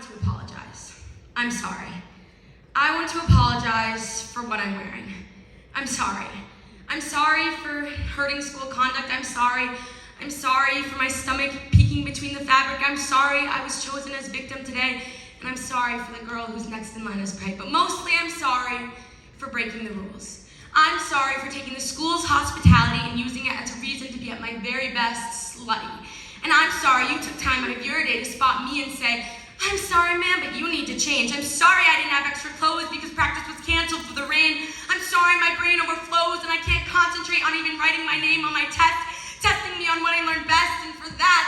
want to apologize. I'm sorry. I want to apologize for what I'm wearing. I'm sorry. I'm sorry for hurting school conduct. I'm sorry. I'm sorry for my stomach peeking between the fabric. I'm sorry I was chosen as victim today. And I'm sorry for the girl who's next in line as prey. But mostly I'm sorry for breaking the rules. I'm sorry for taking the school's hospitality and using it as a reason to be at my very best slutty. And I'm sorry you took time out of your day to spot me and say, I'm sorry, ma'am, but you need to change. I'm sorry I didn't have extra clothes because practice was canceled for the rain. I'm sorry my brain overflows and I can't concentrate on even writing my name on my test, testing me on what I learned best, and for that,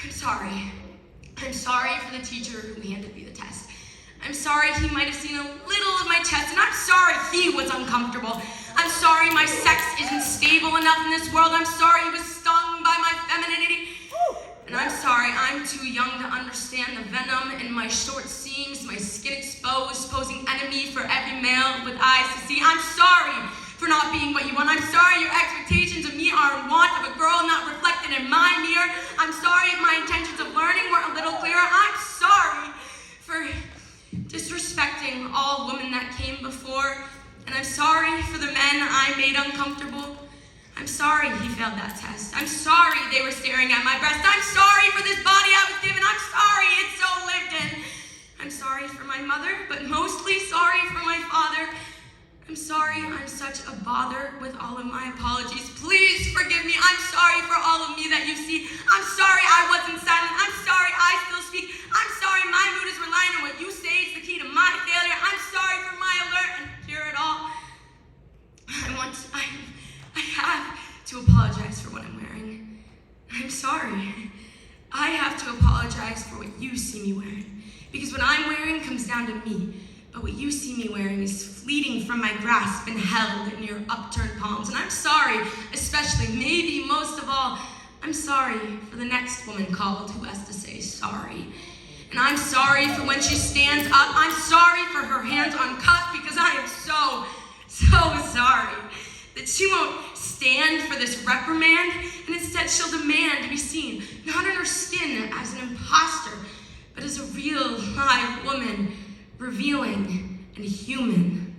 I'm sorry. I'm sorry for the teacher who handed me the test. I'm sorry he might have seen a little of my chest, and I'm sorry he was uncomfortable. I'm sorry my sex isn't stable enough in this world. I'm sorry he was stung by my femininity. And I'm sorry I'm too young to understand the venom in my short seams, my skin exposed, posing enemy for every male with eyes to see. I'm sorry for not being what you want. I'm sorry your expectations of me are in want of a girl not reflected in my mirror. I'm sorry if my intentions of learning weren't a little clearer. I'm sorry for disrespecting all women that came before. And I'm sorry for the men I made uncomfortable. I'm sorry he failed that test. I'm sorry they were staring at my breast. I'm sorry for this body I was given. I'm sorry it's so lived in. I'm sorry for my mother, but mostly sorry for my father. I'm sorry I'm such a bother with all of my apologies. Please forgive me. I'm sorry for all of me that you see. I'm sorry I wasn't silent. I'm sorry I still speak. I'm sorry my mood is relying on what you say is the key to my failure. I'm sorry for my alert and cure it all. I have to apologize for what I'm wearing. I'm sorry. I have to apologize for what you see me wearing. Because what I'm wearing comes down to me. But what you see me wearing is fleeting from my grasp and held in your upturned palms. And I'm sorry, especially, maybe most of all, I'm sorry for the next woman called who has to say sorry. And I'm sorry for when she stands up. I'm sorry for her hands uncuffed because I am so sorry that she won't stand for this reprimand, and instead she'll demand to be seen, not in her skin as an imposter, but as a real, live woman, revealing and human.